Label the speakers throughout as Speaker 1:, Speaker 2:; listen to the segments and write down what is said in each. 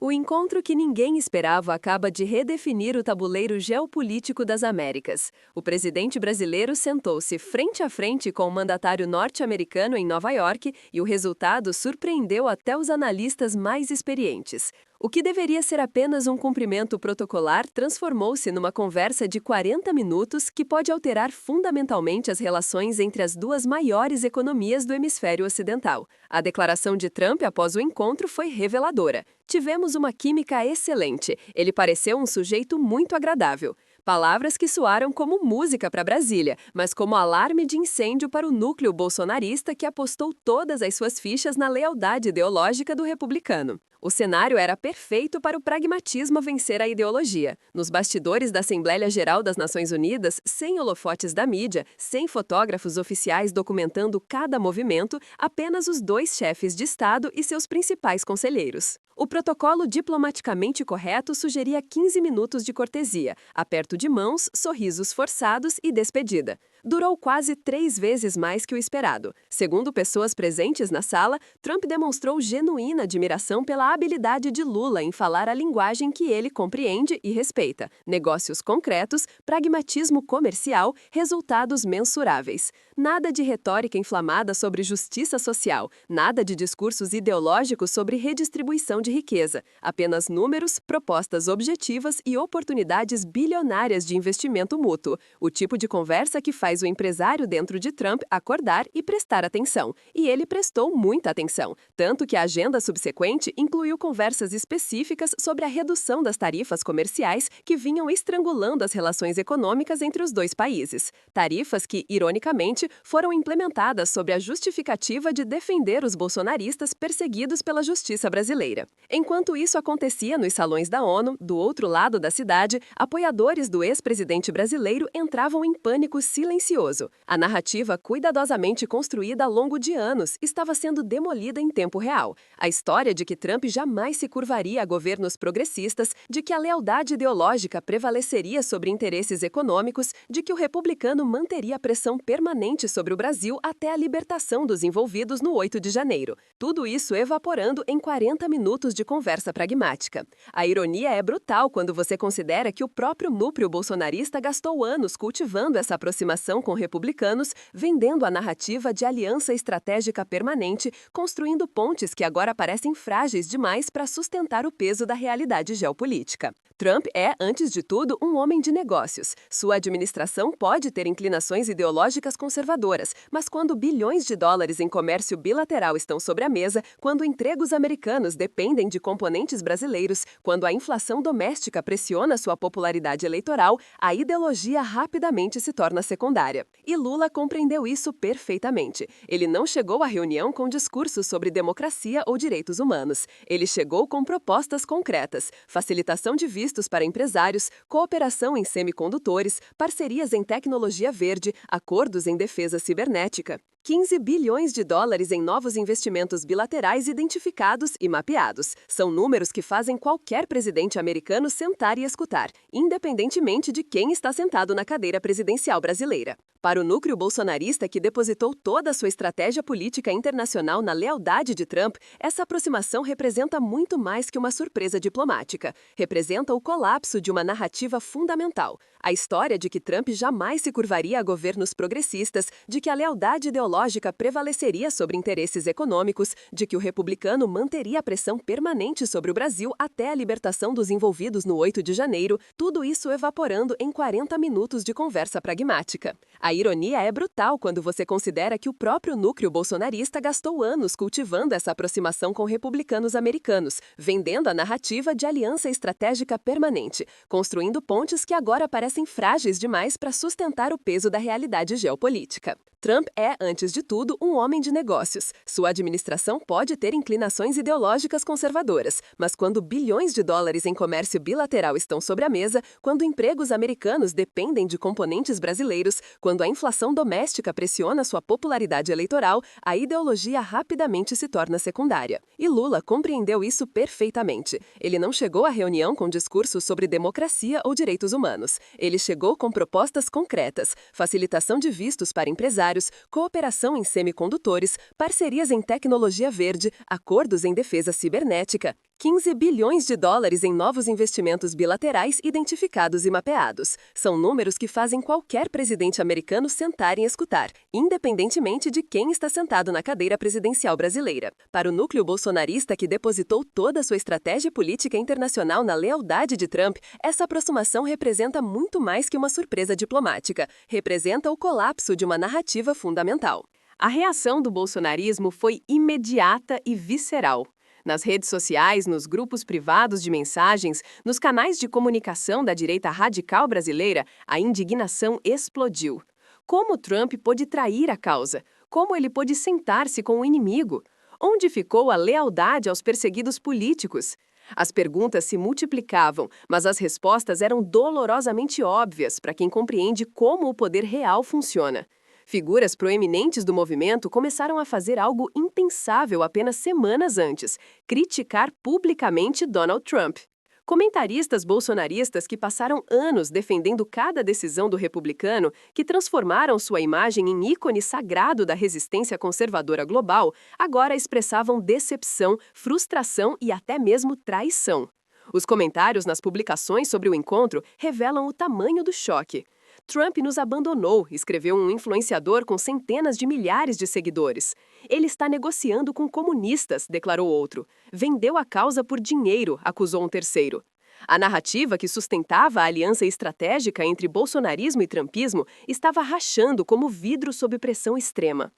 Speaker 1: O encontro que ninguém esperava acaba de redefinir o tabuleiro geopolítico das Américas. O presidente brasileiro sentou-se frente a frente com o mandatário norte-americano em Nova York e o resultado surpreendeu até os analistas mais experientes. O que deveria ser apenas um cumprimento protocolar transformou-se numa conversa de 40 minutos que pode alterar fundamentalmente as relações entre as duas maiores economias do hemisfério ocidental. A declaração de Trump após o encontro foi reveladora. Tivemos uma química excelente. Ele pareceu um sujeito muito agradável. Palavras que soaram como música para Brasília, mas como alarme de incêndio para o núcleo bolsonarista que apostou todas as suas fichas na lealdade ideológica do republicano. O cenário era perfeito para o pragmatismo vencer a ideologia. Nos bastidores da Assembleia Geral das Nações Unidas, sem holofotes da mídia, sem fotógrafos oficiais documentando cada movimento, apenas os dois chefes de Estado e seus principais conselheiros. O protocolo diplomaticamente correto sugeria 15 minutos de cortesia, aperto de mãos, sorrisos forçados e despedida. Durou quase 3 vezes mais que o esperado. Segundo pessoas presentes na sala, Trump demonstrou genuína admiração pela habilidade de Lula em falar a linguagem que ele compreende e respeita. Negócios concretos, pragmatismo comercial, resultados mensuráveis. Nada de retórica inflamada sobre justiça social, nada de discursos ideológicos sobre redistribuição de riqueza. Apenas números, propostas objetivas e oportunidades bilionárias de investimento mútuo. O tipo de conversa que faz o empresário dentro de Trump acordar e prestar atenção. E ele prestou muita atenção, tanto que a agenda subsequente incluiu conversas específicas sobre a redução das tarifas comerciais que vinham estrangulando as relações econômicas entre os dois países. Tarifas que, ironicamente, foram implementadas sob a justificativa de defender os bolsonaristas perseguidos pela justiça brasileira. Enquanto isso acontecia nos salões da ONU, do outro lado da cidade, apoiadores do ex-presidente brasileiro entravam em pânico silencioso. A narrativa cuidadosamente construída ao longo de anos estava sendo demolida em tempo real. A história de que Trump jamais se curvaria a governos progressistas, de que a lealdade ideológica prevaleceria sobre interesses econômicos, de que o republicano manteria pressão permanente sobre o Brasil até a libertação dos envolvidos no 8 de janeiro. Tudo isso evaporando em 40 minutos de conversa pragmática. A ironia é brutal quando você considera que o próprio núcleo bolsonarista gastou anos cultivando essa aproximação com republicanos, vendendo a narrativa de aliança estratégica permanente, construindo pontes que agora parecem frágeis demais para sustentar o peso da realidade geopolítica. Trump é, antes de tudo, um homem de negócios. Sua administração pode ter inclinações ideológicas conservadoras, mas quando bilhões de dólares em comércio bilateral estão sobre a mesa, quando empregos americanos dependem de componentes brasileiros, quando a inflação doméstica pressiona sua popularidade eleitoral, a ideologia rapidamente se torna secundária. E Lula compreendeu isso perfeitamente. Ele não chegou à reunião com discursos sobre democracia ou direitos humanos. Ele chegou com propostas concretas: facilitação de vistos para empresários, cooperação em semicondutores, parcerias em tecnologia verde, acordos em defesa cibernética. 15 bilhões de dólares em novos investimentos bilaterais identificados e mapeados. São números que fazem qualquer presidente americano sentar e escutar, independentemente de quem está sentado na cadeira presidencial brasileira. Para o núcleo bolsonarista que depositou toda a sua estratégia política internacional na lealdade de Trump, essa aproximação representa muito mais que uma surpresa diplomática. Representa o colapso de uma narrativa fundamental. A história de que Trump jamais se curvaria a governos progressistas, de que a lealdade ideológica prevaleceria sobre interesses econômicos, de que o republicano manteria a pressão permanente sobre o Brasil até a libertação dos envolvidos no 8 de janeiro, tudo isso evaporando em 40 minutos de conversa pragmática. A ironia é brutal quando você considera que o próprio núcleo bolsonarista gastou anos cultivando essa aproximação com republicanos americanos, vendendo a narrativa de aliança estratégica permanente, construindo pontes que agora parecem frágeis demais para sustentar o peso da realidade geopolítica. Trump é, antes de tudo, um homem de negócios. Sua administração pode ter inclinações ideológicas conservadoras, mas quando bilhões de dólares em comércio bilateral estão sobre a mesa, quando empregos americanos dependem de componentes brasileiros, quando a inflação doméstica pressiona sua popularidade eleitoral, a ideologia rapidamente se torna secundária. E Lula compreendeu isso perfeitamente. Ele não chegou à reunião com discursos sobre democracia ou direitos humanos. Ele chegou com propostas concretas: facilitação de vistos para empresários, cooperação em semicondutores, parcerias em tecnologia verde, acordos em defesa cibernética. 15 bilhões de dólares em novos investimentos bilaterais identificados e mapeados. São números que fazem qualquer presidente americano sentar e escutar, independentemente de quem está sentado na cadeira presidencial brasileira. Para o núcleo bolsonarista que depositou toda a sua estratégia política internacional na lealdade de Trump, essa aproximação representa muito mais que uma surpresa diplomática. Representa o colapso de uma narrativa fundamental. A reação do bolsonarismo foi imediata e visceral. Nas redes sociais, nos grupos privados de mensagens, nos canais de comunicação da direita radical brasileira, a indignação explodiu. Como Trump pôde trair a causa? Como ele pôde sentar-se com o inimigo? Onde ficou a lealdade aos perseguidos políticos? As perguntas se multiplicavam, mas as respostas eram dolorosamente óbvias para quem compreende como o poder real funciona. Figuras proeminentes do movimento começaram a fazer algo impensável apenas semanas antes: criticar publicamente Donald Trump. Comentaristas bolsonaristas que passaram anos defendendo cada decisão do republicano, que transformaram sua imagem em ícone sagrado da resistência conservadora global, agora expressavam decepção, frustração e até mesmo traição. Os comentários nas publicações sobre o encontro revelam o tamanho do choque. Trump nos abandonou, escreveu um influenciador com centenas de milhares de seguidores. Ele está negociando com comunistas, declarou outro. Vendeu a causa por dinheiro, acusou um terceiro. A narrativa que sustentava a aliança estratégica entre bolsonarismo e trumpismo estava rachando como vidro sob pressão extrema.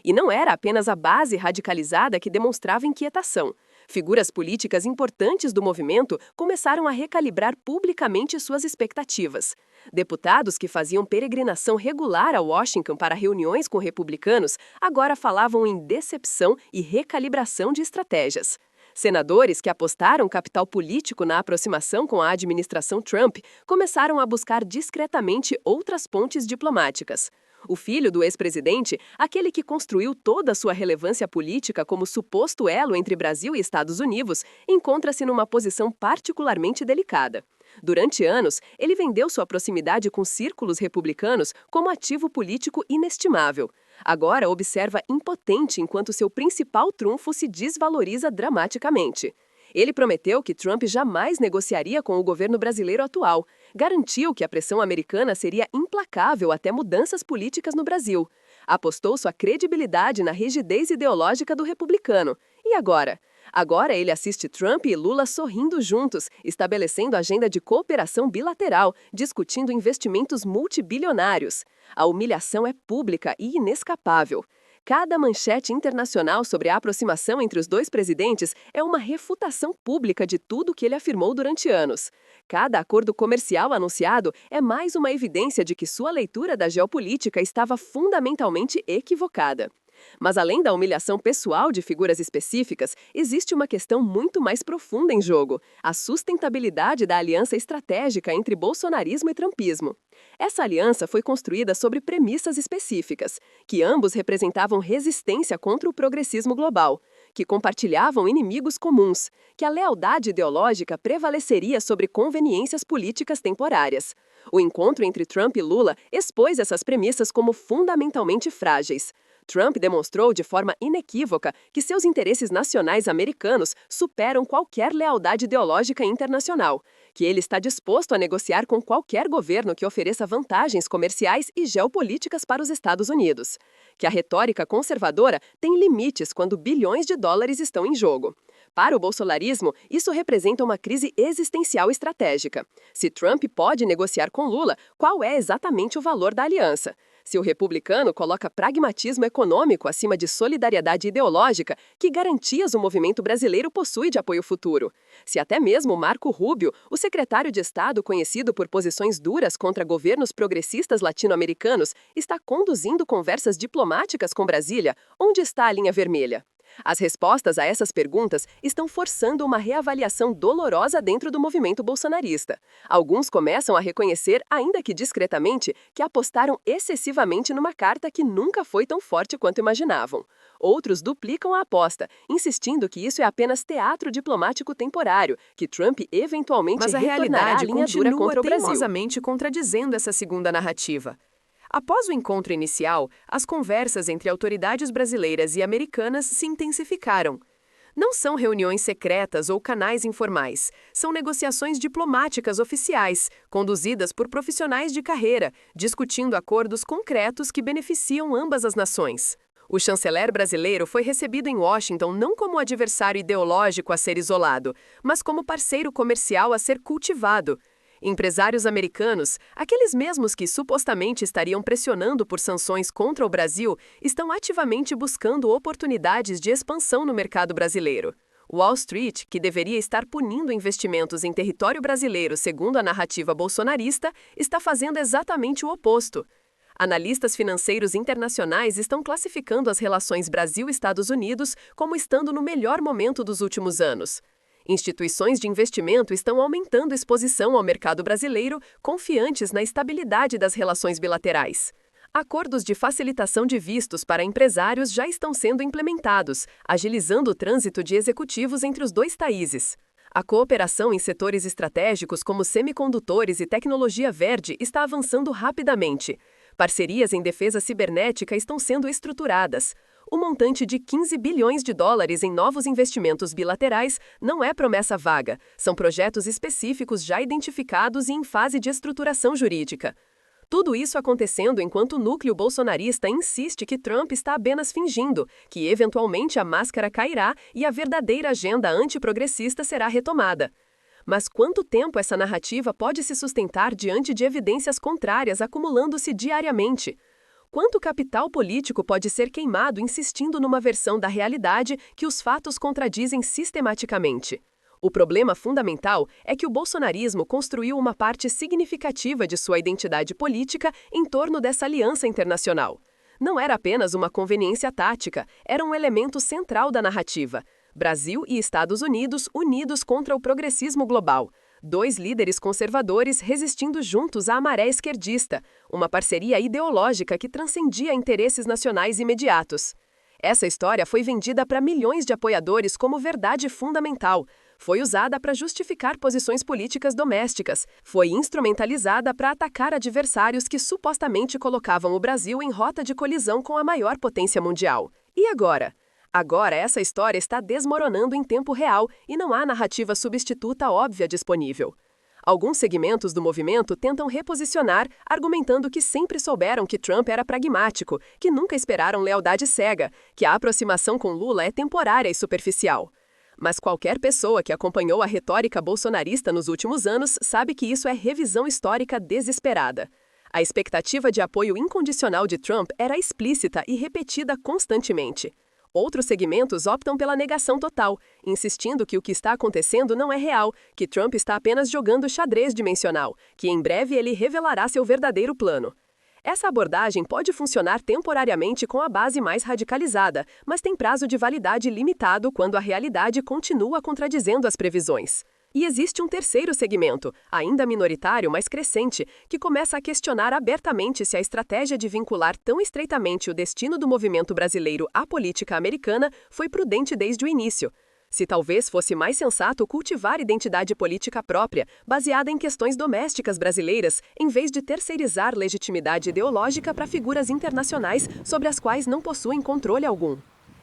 Speaker 1: E não era apenas a base radicalizada que demonstrava inquietação. Figuras políticas importantes do movimento começaram a recalibrar publicamente suas expectativas. Deputados que faziam peregrinação regular a Washington para reuniões com republicanos agora falavam em decepção e recalibração de estratégias. Senadores que apostaram capital político na aproximação com a administração Trump começaram a buscar discretamente outras pontes diplomáticas. O filho do ex-presidente, aquele que construiu toda a sua relevância política como suposto elo entre Brasil e Estados Unidos, encontra-se numa posição particularmente delicada. Durante anos, ele vendeu sua proximidade com círculos republicanos como ativo político inestimável. Agora observa impotente enquanto seu principal trunfo se desvaloriza dramaticamente. Ele prometeu que Trump jamais negociaria com o governo brasileiro atual. Garantiu que a pressão americana seria implacável até mudanças políticas no Brasil. Apostou sua credibilidade na rigidez ideológica do republicano. E agora? Agora ele assiste Trump e Lula sorrindo juntos, estabelecendo agenda de cooperação bilateral, discutindo investimentos multibilionários. A humilhação é pública e inescapável. Cada manchete internacional sobre a aproximação entre os dois presidentes é uma refutação pública de tudo que ele afirmou durante anos. Cada acordo comercial anunciado é mais uma evidência de que sua leitura da geopolítica estava fundamentalmente equivocada. Mas além da humilhação pessoal de figuras específicas, existe uma questão muito mais profunda em jogo: a sustentabilidade da aliança estratégica entre bolsonarismo e trumpismo. Essa aliança foi construída sobre premissas específicas, que ambos representavam resistência contra o progressismo global, que compartilhavam inimigos comuns, que a lealdade ideológica prevaleceria sobre conveniências políticas temporárias. O encontro entre Trump e Lula expôs essas premissas como fundamentalmente frágeis. Trump demonstrou de forma inequívoca que seus interesses nacionais americanos superam qualquer lealdade ideológica internacional, que ele está disposto a negociar com qualquer governo que ofereça vantagens comerciais e geopolíticas para os Estados Unidos, que a retórica conservadora tem limites quando bilhões de dólares estão em jogo. Para o bolsonarismo, isso representa uma crise existencial estratégica. Se Trump pode negociar com Lula, qual é exatamente o valor da aliança? Se o republicano coloca pragmatismo econômico acima de solidariedade ideológica, que garantias o movimento brasileiro possui de apoio futuro? Se até mesmo Marco Rubio, o secretário de Estado conhecido por posições duras contra governos progressistas latino-americanos, está conduzindo conversas diplomáticas com Brasília, onde está a linha vermelha? As respostas a essas perguntas estão forçando uma reavaliação dolorosa dentro do movimento bolsonarista. Alguns começam a reconhecer, ainda que discretamente, que apostaram excessivamente numa carta que nunca foi tão forte quanto imaginavam. Outros duplicam a aposta, insistindo que isso é apenas teatro diplomático temporário, que Trump eventualmente retornará à linha dura contra o Brasil. Teimosamente contradizendo essa segunda narrativa. Após o encontro inicial, as conversas entre autoridades brasileiras e americanas se intensificaram. Não são reuniões secretas ou canais informais, são negociações diplomáticas oficiais, conduzidas por profissionais de carreira, discutindo acordos concretos que beneficiam ambas as nações. O chanceler brasileiro foi recebido em Washington não como adversário ideológico a ser isolado, mas como parceiro comercial a ser cultivado. Empresários americanos, aqueles mesmos que supostamente estariam pressionando por sanções contra o Brasil, estão ativamente buscando oportunidades de expansão no mercado brasileiro. Wall Street, que deveria estar punindo investimentos em território brasileiro segundo a narrativa bolsonarista, está fazendo exatamente o oposto. Analistas financeiros internacionais estão classificando as relações Brasil-Estados Unidos como estando no melhor momento dos últimos anos. Instituições de investimento estão aumentando exposição ao mercado brasileiro, confiantes na estabilidade das relações bilaterais. Acordos de facilitação de vistos para empresários já estão sendo implementados, agilizando o trânsito de executivos entre os dois países. A cooperação em setores estratégicos como semicondutores e tecnologia verde está avançando rapidamente. Parcerias em defesa cibernética estão sendo estruturadas. O montante de 15 bilhões de dólares em novos investimentos bilaterais não é promessa vaga, são projetos específicos já identificados e em fase de estruturação jurídica. Tudo isso acontecendo enquanto o núcleo bolsonarista insiste que Trump está apenas fingindo, que eventualmente a máscara cairá e a verdadeira agenda antiprogressista será retomada. Mas quanto tempo essa narrativa pode se sustentar diante de evidências contrárias acumulando-se diariamente? Quanto capital político pode ser queimado insistindo numa versão da realidade que os fatos contradizem sistematicamente? O problema fundamental é que o bolsonarismo construiu uma parte significativa de sua identidade política em torno dessa aliança internacional. Não era apenas uma conveniência tática, era um elemento central da narrativa. Brasil e Estados Unidos unidos contra o progressismo global. Dois líderes conservadores resistindo juntos à maré esquerdista, uma parceria ideológica que transcendia interesses nacionais imediatos. Essa história foi vendida para milhões de apoiadores como verdade fundamental, foi usada para justificar posições políticas domésticas, foi instrumentalizada para atacar adversários que supostamente colocavam o Brasil em rota de colisão com a maior potência mundial. E agora? Agora, essa história está desmoronando em tempo real e não há narrativa substituta óbvia disponível. Alguns segmentos do movimento tentam reposicionar, argumentando que sempre souberam que Trump era pragmático, que nunca esperaram lealdade cega, que a aproximação com Lula é temporária e superficial. Mas qualquer pessoa que acompanhou a retórica bolsonarista nos últimos anos sabe que isso é revisão histórica desesperada. A expectativa de apoio incondicional de Trump era explícita e repetida constantemente. Outros segmentos optam pela negação total, insistindo que o que está acontecendo não é real, que Trump está apenas jogando xadrez dimensional, que em breve ele revelará seu verdadeiro plano. Essa abordagem pode funcionar temporariamente com a base mais radicalizada, mas tem prazo de validade limitado quando a realidade continua contradizendo as previsões. E existe um terceiro segmento, ainda minoritário, mas crescente, que começa a questionar abertamente se a estratégia de vincular tão estreitamente o destino do movimento brasileiro à política americana foi prudente desde o início. Se talvez fosse mais sensato cultivar identidade política própria, baseada em questões domésticas brasileiras, em vez de terceirizar legitimidade ideológica para figuras internacionais sobre as quais não possuem controle algum.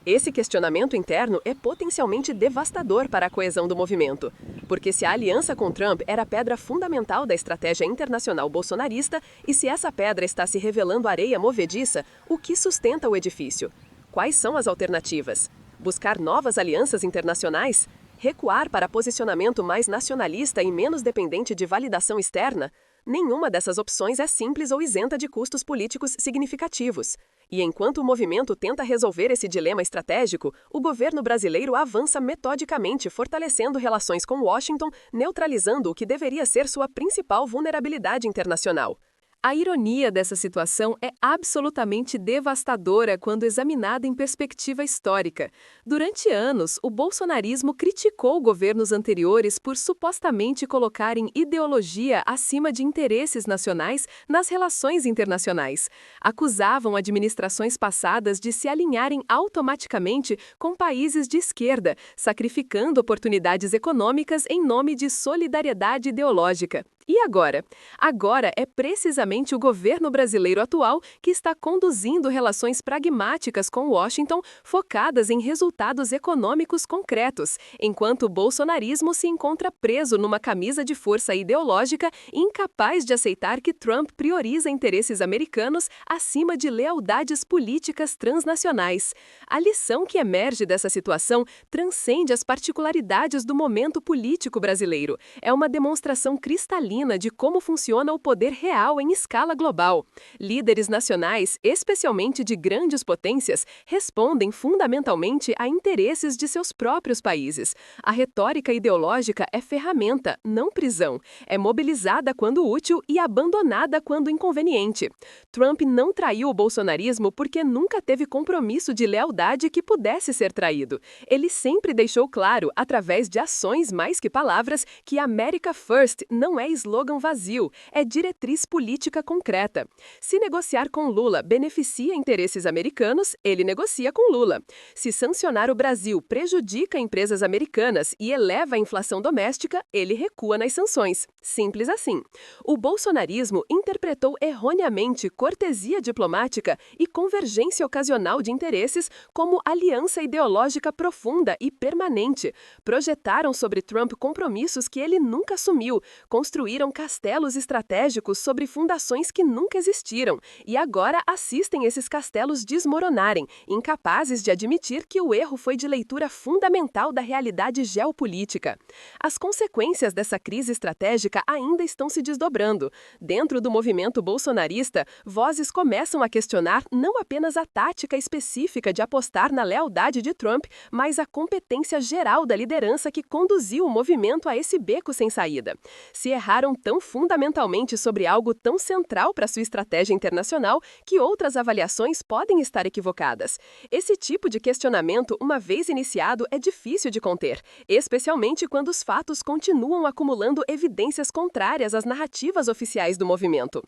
Speaker 1: Esse questionamento interno é potencialmente devastador para a coesão do movimento, porque se a aliança com Trump era a pedra fundamental da estratégia internacional bolsonarista e se essa pedra está se revelando areia movediça, o que sustenta o edifício? Quais são as alternativas? Buscar novas alianças internacionais? Recuar para posicionamento mais nacionalista e menos dependente de validação externa? Nenhuma dessas opções é simples ou isenta de custos políticos significativos. E enquanto o movimento tenta resolver esse dilema estratégico, o governo brasileiro avança metodicamente fortalecendo relações com Washington, neutralizando o que deveria ser sua principal vulnerabilidade internacional. A ironia dessa situação é absolutamente devastadora quando examinada em perspectiva histórica. Durante anos, o bolsonarismo criticou governos anteriores por supostamente colocarem ideologia acima de interesses nacionais nas relações internacionais. Acusavam administrações passadas de se alinharem automaticamente com países de esquerda, sacrificando oportunidades econômicas em nome de solidariedade ideológica. E agora? Agora é precisamente o governo brasileiro atual que está conduzindo relações pragmáticas com Washington, focadas em resultados econômicos concretos, enquanto o bolsonarismo se encontra preso numa camisa de força ideológica, incapaz de aceitar que Trump prioriza interesses americanos acima de lealdades políticas transnacionais. A lição que emerge dessa situação transcende as particularidades do momento político brasileiro. É uma demonstração cristalina de como funciona o poder real em escala global. Líderes nacionais, especialmente de grandes potências, respondem fundamentalmente a interesses de seus próprios países. A retórica ideológica é ferramenta, não prisão. É mobilizada quando útil e abandonada quando inconveniente. Trump não traiu o bolsonarismo porque nunca teve compromisso de lealdade que pudesse ser traído. Ele sempre deixou claro, através de ações mais que palavras, que America First não é slogan vazio, é diretriz política concreta. Se negociar com Lula beneficia interesses americanos, ele negocia com Lula. Se sancionar o Brasil prejudica empresas americanas e eleva a inflação doméstica, ele recua nas sanções. Simples assim. O bolsonarismo interpretou erroneamente cortesia diplomática e convergência ocasional de interesses como aliança ideológica profunda e permanente. Projetaram sobre Trump compromissos que ele nunca assumiu, construíram castelos estratégicos sobre fundações que nunca existiram e agora assistem esses castelos desmoronarem, incapazes de admitir que o erro foi de leitura fundamental da realidade geopolítica. As consequências dessa crise estratégica ainda estão se desdobrando. Dentro do movimento bolsonarista, vozes começam a questionar não apenas a tática específica de apostar na lealdade de Trump, mas a competência geral da liderança que conduziu o movimento a esse beco sem saída. Se erraram tão fundamentalmente sobre algo tão central para sua estratégia internacional que outras avaliações podem estar equivocadas. Esse tipo de questionamento, uma vez iniciado, é difícil de conter, especialmente quando os fatos continuam acumulando evidências contrárias às narrativas oficiais do movimento.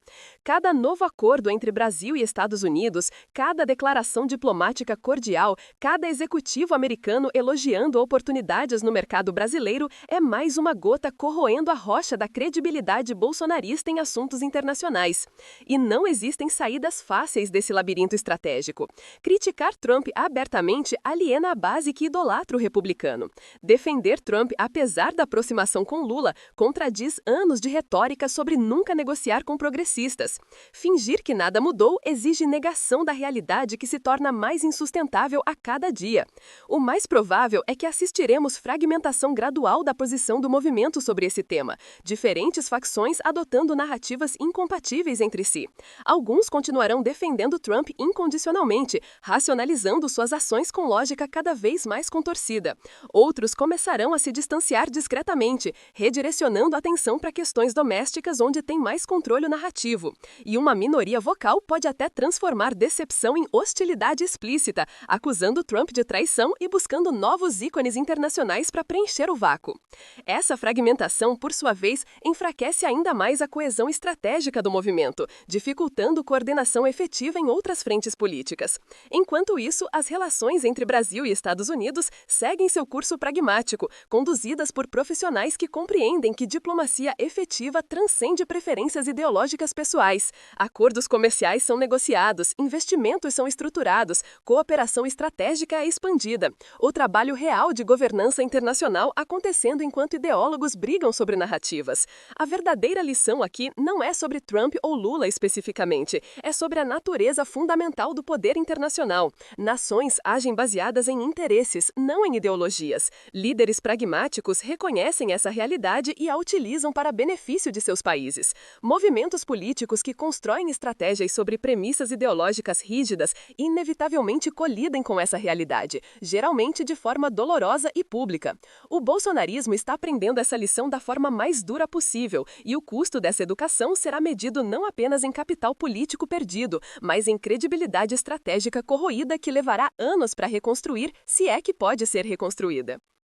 Speaker 1: Cada novo acordo entre Brasil e Estados Unidos, cada declaração diplomática cordial, cada executivo americano elogiando oportunidades no mercado brasileiro é mais uma gota corroendo a rocha da credibilidade bolsonarista em assuntos internacionais. E não existem saídas fáceis desse labirinto estratégico. Criticar Trump abertamente aliena a base que idolatra o republicano. Defender Trump, apesar da aproximação com Lula, contradiz anos de retórica sobre nunca negociar com progressistas. Fingir que nada mudou exige negação da realidade que se torna mais insustentável a cada dia. O mais provável é que assistiremos fragmentação gradual da posição do movimento sobre esse tema, diferentes facções adotando narrativas incompatíveis entre si. Alguns continuarão defendendo Trump incondicionalmente, racionalizando suas ações com lógica cada vez mais contorcida. Outros começarão a se distanciar discretamente, redirecionando a atenção para questões domésticas onde tem mais controle narrativo. E uma minoria vocal pode até transformar decepção em hostilidade explícita, acusando Trump de traição e buscando novos ícones internacionais para preencher o vácuo. Essa fragmentação, por sua vez, enfraquece ainda mais a coesão estratégica do movimento, dificultando coordenação efetiva em outras frentes políticas. Enquanto isso, as relações entre Brasil e Estados Unidos seguem seu curso pragmático, conduzidas por profissionais que compreendem que diplomacia efetiva transcende preferências ideológicas pessoais. Acordos comerciais são negociados, investimentos são estruturados, cooperação estratégica é expandida. O trabalho real de governança internacional acontecendo enquanto ideólogos brigam sobre narrativas. A verdadeira lição aqui não é sobre Trump ou Lula especificamente, é sobre a natureza fundamental do poder internacional. Nações agem baseadas em interesses, não em ideologias. Líderes pragmáticos reconhecem essa realidade e a utilizam para benefício de seus países. Movimentos políticos que constroem estratégias sobre premissas ideológicas rígidas inevitavelmente colidem com essa realidade, geralmente de forma dolorosa e pública. O bolsonarismo está aprendendo essa lição da forma mais dura possível, e o custo dessa educação será medido não apenas em capital político perdido, mas em credibilidade estratégica corroída que levará anos para reconstruir, se é que pode ser reconstruída.